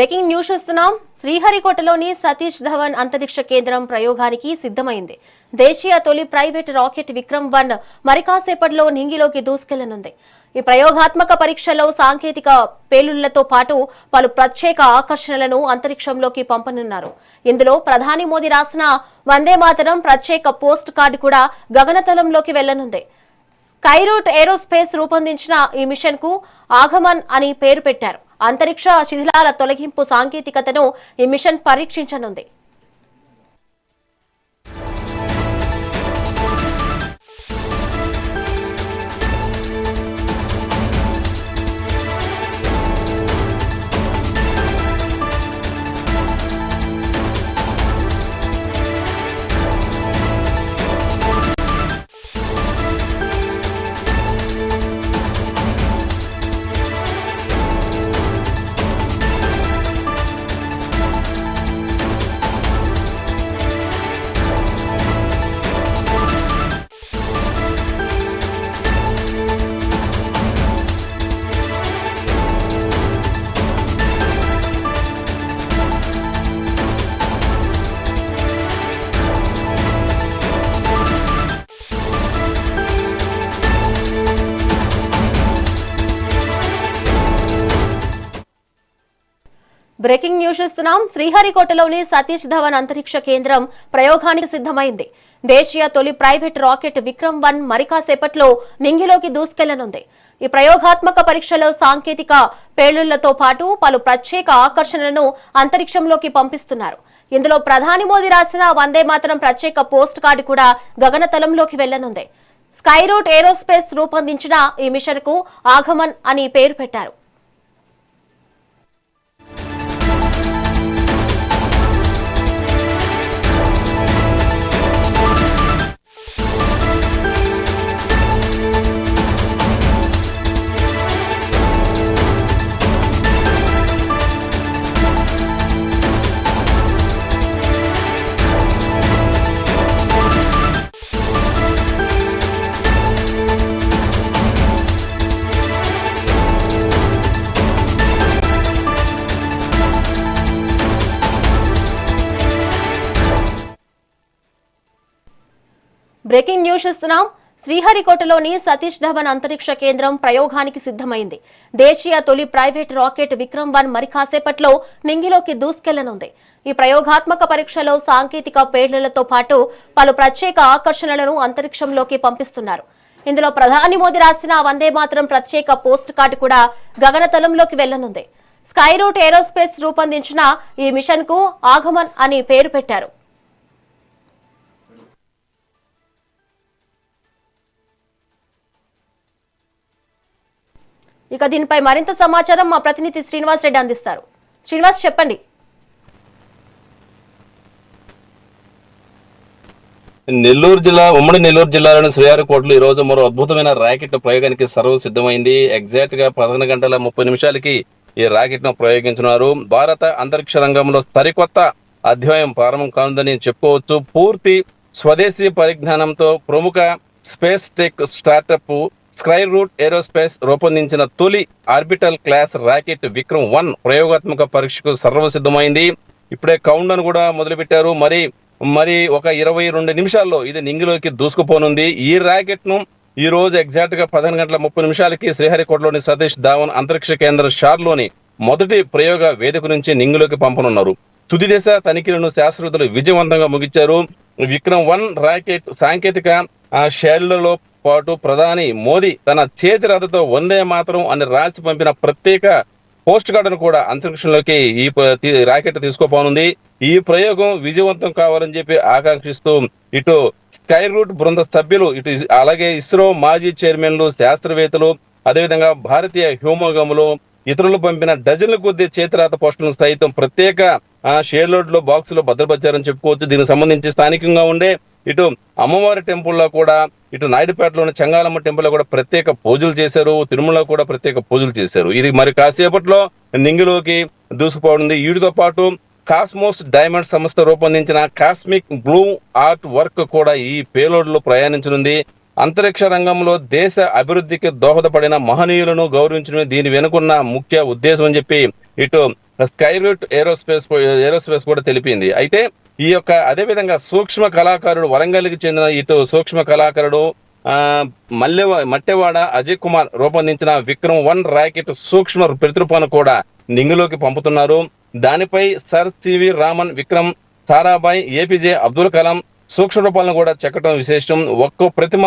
Breaking news చూస్తున్నాం. శ్రీహరికోటలోని సతీష్ ధవన్ అంతరిక్ష కేంద్రం ప్రయోగానికి సిద్ధమైంది. దేశీయ తొలి ప్రైవేట్ రాకెట్ విక్రమ్-1 మరికాసేపట్లో నింగిలోకి దూసుకెళ్లనుంది. ఈ ప్రయోగాత్మక పరీక్షలో సాంకేతిక పేలుళ్లతో పాటు పలు ప్రత్యేక ఆకర్షణలను అంతరిక్షంలోకి పంపనున్నారు. ఇందులో ప్రధాని మోదీ రాసిన వందే మాతరం ప్రత్యేక పోస్ట్ కార్డు కూడా గగనతలంలోకి వెళ్లనుంది. స్కైరూట్ ఏరోస్పేస్ రూపొందించిన ఈ మిషన్ కు ఆగమన్ అని పేరు పెట్టారు. అంతరిక్ష శిథిలాల తొలగింపు సాంకేతికతను ఈ మిషన్ పరీక్షించనుంది. బ్రేకింగ్ న్యూస్ చూస్తున్నాం. శ్రీహరికోటలోని సతీష్ ధవన్ అంతరిక్ష కేంద్రం ప్రయోగానికి సిద్ధమైంది. దేశీయ తొలి ప్రైవేట్ రాకెట్ విక్రమ్-1 మరికాసేపట్లో నింగిలోకి దూసుకెళ్లనుంది. ఈ ప్రయోగాత్మక పరీక్షలో సాంకేతిక పేలుళ్లతో పాటు పలు ప్రత్యేక ఆకర్షణలను అంతరిక్షంలోకి పంపిస్తున్నారు. ఇందులో ప్రధాని మోదీ రాసిన వందే మాతరం ప్రత్యేక పోస్ట్ కార్డు కూడా గగనతలంలోకి వెళ్లనుంది. స్కైరూట్ ఏరోస్పేస్ రూపొందించిన ఈ మిషన్ కు ఆగమన్ అని పేరు పెట్టారు. బ్రేకింగ్ న్యూస్ చూస్తున్నాం. శ్రీహరికోటలోని సతీష్ ధవన్ అంతరిక్ష కేంద్రం ప్రయోగానికి సిద్ధమైంది. దేశీయ తొలి ప్రైవేట్ రాకెట్ విక్రమ్-1 మరికాసేపట్లో నింగిలోకి దూసుకెళ్లనుంది. ఈ ప్రయోగాత్మక పరీక్షలో సాంకేతిక పేలుళ్లతో పాటు పలు ప్రత్యేక ఆకర్షణలను అంతరిక్షంలోకి పంపిస్తున్నారు. ఇందులో ప్రధాని మోదీ రాసిన వందే మాతరం ప్రత్యేక పోస్ట్ కార్డు కూడా గగనతలంలోకి వెళ్లనుంది. స్కైరూట్ ఏరోస్పేస్ రూపొందించిన ఈ మిషన్ కు ఆగమన్ అని పేరు పెట్టారు. ఇక దీనిపై మరింత సమాచారం మా ప్రతినిధి శ్రీనివాస్ రెడ్డి అందిస్తారు. శ్రీనివాస్, చెప్పండి. ఉమ్మడి నెల్లూరు జిల్లాలోని శ్రీహరికోటలో ఈ రోజు మరో అద్భుతమైన రాకెట్ ప్రయోగానికి సర్వ సిద్ధమైంది. ఎగ్జాక్ట్ గా 11 గంటల 30 నిమిషాలకి ఈ రాకెట్ ను ప్రయోగించున్నారు. భారత అంతరిక్ష రంగంలో సరికొత్త అధ్యాయం ప్రారంభం కానుందని చెప్పుకోవచ్చు. పూర్తి స్వదేశీ పరిజ్ఞానంతో ప్రముఖ space tech startup Skyroot aerospace రూపొందించిన తొలి ఆర్బిటల్ క్లాస్ రాకెట్ విక్రమ్-1 ప్రయోగాత్మక పరీక్షకు సర్వసిద్ధమైంది. ఇప్పుడే కౌంట్ డౌన్ కూడా మొదలుపెట్టారు. మరి ఒక 22 నిమిషాల్లో ఇది నింగిలోకి దూసుకుపోనుంది. ఈ రాకెట్ ను ఈ రోజు ఎగ్జాక్ట్ గా 11 గంటల 30 నిమిషాలకి శ్రీహరికోటలోని సతీష్ ధావన్ అంతరిక్ష కేంద్ర షార్లోని మొదటి ప్రయోగ వేదిక నుంచి నింగిలోకి పంపనున్నారు. తుది దశ తనిఖీలను శాస్త్రవేత్తలు విజయవంతంగా ముగించారు. విక్రమ్-1 రాకెట్ సాంకేతిక షెల్లలో పాటు ప్రధాని మోదీ తన చేతి రాతతో వందే మాతరం అని రాసి పంపిన ప్రత్యేక పోస్ట్ కార్డును కూడా అంతరిక్షంలోకి ఈ రాకెట్ తీసుకోపోనుంది. ఈ ప్రయోగం విజయవంతం కావాలని చెప్పి ఆకాంక్షిస్తూ ఇటు స్కైరూట్ బృంద సభ్యులు, ఇటు అలాగే ఇస్రో మాజీ చైర్మన్లు, శాస్త్రవేత్తలు, అదేవిధంగా భారతీయ హ్యూమోగములు, ఇతరులు పంపిన డజన్ల కొద్ది చేతిరాత పోస్టులను సైతం ప్రత్యేక షేర్లోడ్ లో బాక్స్ లో భద్రపరిచారని చెప్పుకోవచ్చు. దీనికి సంబంధించి స్థానికంగా ఉండే ఇటు అమ్మవారి టెంపుల్లో కూడా, ఇటు నాయుడుపేటలోని చెంగాలమ్మ టెంపుల్ లో కూడా ప్రత్యేక పూజలు చేశారు. తిరుమలలో కూడా ప్రత్యేక పూజలు చేశారు. ఇది మరి కాసేపట్లో నింగిలోకి దూసుకుపోతుంది. వీటితో పాటు కాస్మోస్ డైమండ్ సంస్థ రూపొందించిన కాస్మిక్ బ్లూ ఆర్ట్ వర్క్ కూడా ఈ పేలోడ్ లో ప్రయాణించనుంది. అంతరిక్ష రంగంలో దేశ అభివృద్ధికి దోహదపడిన మహనీయులను గౌరవించడమే దీని వెనుకున్న ముఖ్య ఉద్దేశం అని చెప్పి ఇటు స్కై రూట్ ఏరోస్పేస్ కూడా తెలిపింది. అయితే ఈ యొక్క అదే విధంగా సూక్ష్మ కళాకారుడు వరంగల్కి చెందిన ఇటు సూక్ష్మ కళాకారుడు మట్టెవాడ అజయ్ కుమార్ రూపొందించిన విక్రమ్-1 రాకెట్ సూక్ష్మ ప్రతిరూపాన్ని కూడా నింగిలోకి పంపుతున్నారు. దానిపై sir CV Raman, Vikram Sarabhai, APJ Abdul Kalam సూక్ష్మ రూపాలను కూడా చెక్కడం విశేషం. ఒక్కో ప్రతిమ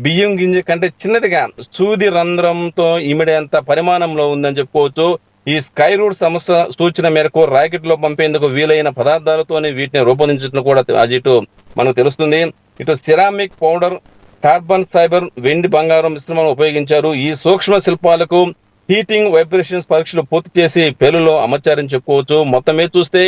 బియ్యం గింజ కంటే చిన్నదిగా సూది రంధ్రంతో ఇమిడేంత పరిమాణంలో ఉందని చెప్పుకోవచ్చు. ఈ స్కై రూట్ సంస్థ సూచన మేరకు రాకెట్ లో పంపేందుకు వీలైన పదార్థాలతోనే వీటిని రూపొందించడం కూడా ఇటు మనకు తెలుస్తుంది. ఇటు సిరామిక్ పౌడర్, కార్బన్ ఫైబర్, వెండి బంగారం మిశ్రమం ఉపయోగించారు. ఈ సూక్ష్మ శిల్పాలకు హీటింగ్, వైబ్రేషన్స్ పరీక్షలు పూర్తి చేసి పేలులో అమర్చారని చెప్పుకోవచ్చు. మొత్తం మీద చూస్తే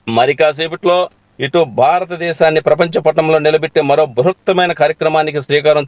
మరి కాసేపట్లో ఇటు భారతదేశాన్ని ప్రపంచ పటంలో నిలబెట్టే మరో బృహత్తమైన కార్యక్రమానికి శ్రీకారం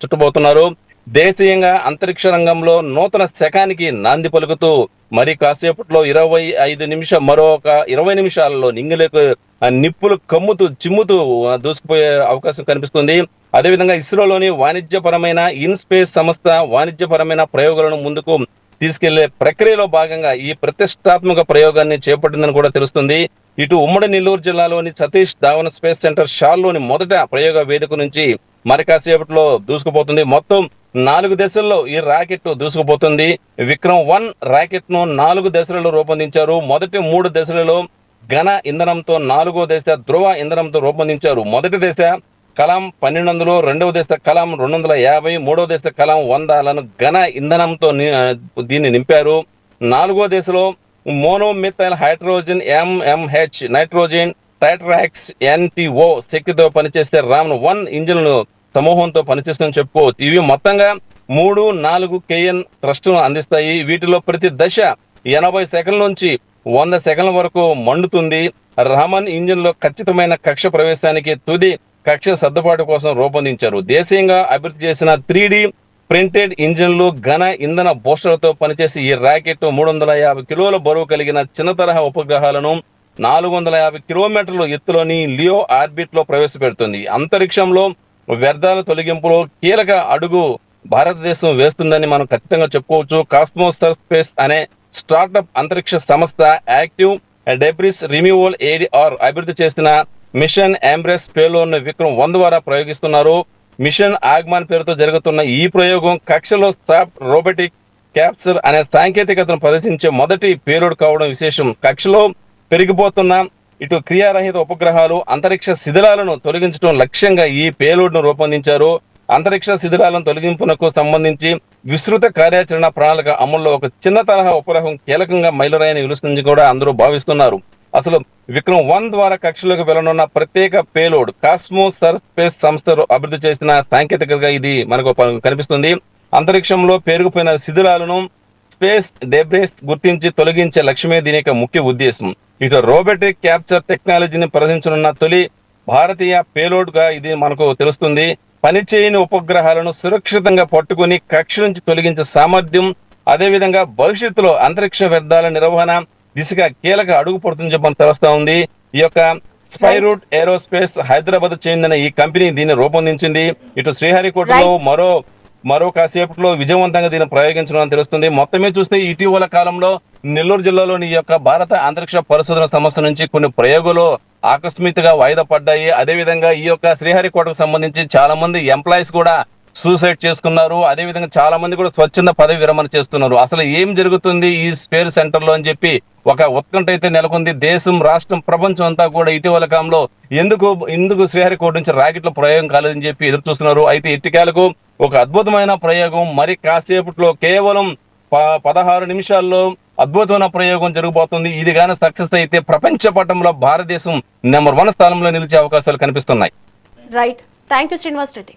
చుట్టబోతున్నారు. దేశీయంగా అంతరిక్ష రంగంలో నూతన శకానికి నాంది పలుకుతూ మరి కాసేపట్లో 20 నిమిషాలలో నింగిలోకి నిప్పులు కమ్ముతూ చిమ్ముతూ దూసుకుపోయే అవకాశం కనిపిస్తుంది. అదేవిధంగా ఇస్రోలోని వాణిజ్యపరమైన ఇన్స్పేస్ సంస్థ వాణిజ్యపరమైన ప్రయోగాలను ముందుకు తీసుకెళ్లే ప్రక్రియలో భాగంగా ఈ ప్రతిష్టాత్మక ప్రయోగాన్ని చేపట్టిందని కూడా తెలుస్తుంది. ఇటు ఉమ్మడి నెల్లూరు జిల్లాలోని సతీష్ ధావన్ స్పేస్ సెంటర్ షాల్లోని మొదట ప్రయోగ వేదిక నుంచి మరి కాసేపట్లో దూసుకుపోతుంది. మొత్తం 4 దశల్లో ఈ రాకెట్ దూసుకుపోతుంది. విక్రమ్-1 రాకెట్ ను 4 దశలలో రూపొందించారు. మొదటి 3 దశలలో ఘన ఇంధనంతో, 4వ దశ ధ్రువ ఇంధనంతో రూపొందించారు. మొదటి దశ కలాం 1200, రెండవ దశ కలాం 250, మూడవ దశ కలాం 100లను ఘన ఇంధనంతో దీన్ని నింపారు. 4వ దశలో మోనోమిథైల్ హైడ్రోజన్ MMH నైట్రోజన్ టైట్రాక్స్ NTO శక్తితో పనిచేస్తే రామ్-1 ఇంజిన్లు సమూహంతో పనిచేస్తుందని చెప్పుకోవచ్చు. ఇవి మొత్తంగా 3-4 KN థ్రస్ట్ను అందిస్తాయి. వీటిలో ప్రతి దశ 80 సెకండ్ల నుంచి 100 సెకండ్ల వరకు మండుతుంది. రామన్ ఇంజిన్ లో ఖచ్చితమైన కక్ష ప్రవేశానికి తుది కక్ష సర్దుబాటు కోసం రూపొందించారు. దేశీయంగా అభివృద్ధి చేసిన 3D ప్రింటెడ్ ఇంజిన్లు, ఘన ఇంధన బూస్టర్లతో పనిచేసి ఈ రాకెట్ 350 కిలోల బరువు కలిగిన చిన్న తరహా ఉపగ్రహాలను 450 కిలోమీటర్ల ఎత్తులోని లియో ఆర్బిట్ లో ప్రవేశపెడుతుంది. అంతరిక్షంలో వ్యర్థాల తొలగింపులో కీలక అడుగు భారతదేశం వేస్తుందని మనం ఖచ్చితంగా చెప్పుకోవచ్చు. కాస్మోస్ స్పేస్ అనే స్టార్టప్ అంతరిక్ష సంస్థ యాక్టివ్ డెబ్రిస్ రిమూవల్ ADR అభివృద్ధి చేసిన మిషన్ ఎంబ్రెస్ పేలోడ్ విక్రమ్-1 ద్వారా ప్రయోగిస్తున్నారు. మిషన్ ఆగ్మాన్ పేరుతో జరుగుతున్న ఈ ప్రయోగం కక్షలో రోబోటిక్ క్యాప్చర్ అనే సాంకేతికతను ప్రదర్శించే మొదటి పేలోడ్ కావడం విశేషం. కక్షలో పెరిగిపోతున్న ఇటు క్రియారహిత ఉపగ్రహాలు, అంతరిక్ష శిథిలాలను తొలగించడం లక్ష్యంగా ఈ పేలోడ్ ను రూపొందించారు. అంతరిక్ష శిథిలాలను తొలగింపునకు సంబంధించి విస్తృత కార్యాచరణ ప్రణాళిక అమల్లో ఒక చిన్న తరహా ఉపగ్రహం కీలకంగా మైలురాయిని నిలుస్తుందని కూడా అందరూ భావిస్తున్నారు. అసలు విక్రమ్-1 ద్వారా కక్షలోకి వెళ్లనున్న ప్రత్యేక పేలోడ్ కాస్మోస్ స్పేస్ సంస్థ అభివృద్ధి చేసిన సాంకేతికతగా ఇది మనకు కనిపిస్తుంది. అంతరిక్షంలో పేరుకుపోయిన శిథిలాలను స్పేస్ డెబ్రిస్ గుర్తించి తొలగించే లక్ష్యమే దీని యొక్క ముఖ్య ఉద్దేశం. ఇటు రోబోటిక్ క్యాప్చర్ టెక్నాలజీని ప్రదర్శించనున్న తొలి భారతీయ పేలోడ్ గా ఇది మనకు తెలుస్తుంది. పనిచేయని ఉపగ్రహాలను సురక్షితంగా పట్టుకుని కక్ష నుంచి తొలగించే సామర్థ్యం, అదేవిధంగా భవిష్యత్తులో అంతరిక్ష వ్యర్థాల నిర్వహణ దిశగా కీలక అడుగు పడుతుందని చెప్పని తెలుస్తా ఉంది. ఈ యొక్క స్కై రూట్ ఏరోస్పేస్ హైదరాబాద్ చెందిన ఈ కంపెనీ దీన్ని రూపొందించింది. ఇటు శ్రీహరికోటలో మరో కాసేపట్లో విజయవంతంగా దీన్ని ప్రయోగించడం అని తెలుస్తుంది. మొత్తమే చూస్తే ఇటీవల కాలంలో నెల్లూరు జిల్లాలోని ఈ యొక్క భారత అంతరిక్ష పరిశోధన సంస్థ నుంచి కొన్ని ప్రయోగాలు ఆకస్మికంగా వాయిదా పడ్డాయి. అదేవిధంగా ఈ యొక్క శ్రీహరికోటకు సంబంధించి చాలా మంది ఎంప్లాయీస్ కూడా సూసైడ్ చేసుకున్నారు. అదేవిధంగా చాలా మంది కూడా స్వచ్ఛంద పదవి విరమణ చేస్తున్నారు. అసలు ఏం జరుగుతుంది ఈ స్పేస్ సెంటర్ లో అని చెప్పి ఒక ఉత్కంఠ అయితే నెలకొంది. దేశం, రాష్ట్రం, ప్రపంచం అంతా కూడా ఇటీవల కాలంలో ఎందుకు శ్రీహరికోట నుంచి రాకెట్ల ప్రయోగం కాలేదని చెప్పి ఎదురు చూస్తున్నారు. అయితే ఇటుకాలకు ఒక అద్భుతమైన ప్రయోగం మరి కాసేపట్లో కేవలం 16 నిమిషాల్లో అద్భుతమైన ప్రయోగం జరగబోతుంది. ఇది గానీ సక్సెస్ అయితే ప్రపంచ పటంలో భారతదేశం నెంబర్ 1 స్థానంలో నిలిచే అవకాశాలు కనిపిస్తున్నాయి. Right, thank you Srinivas Reddy.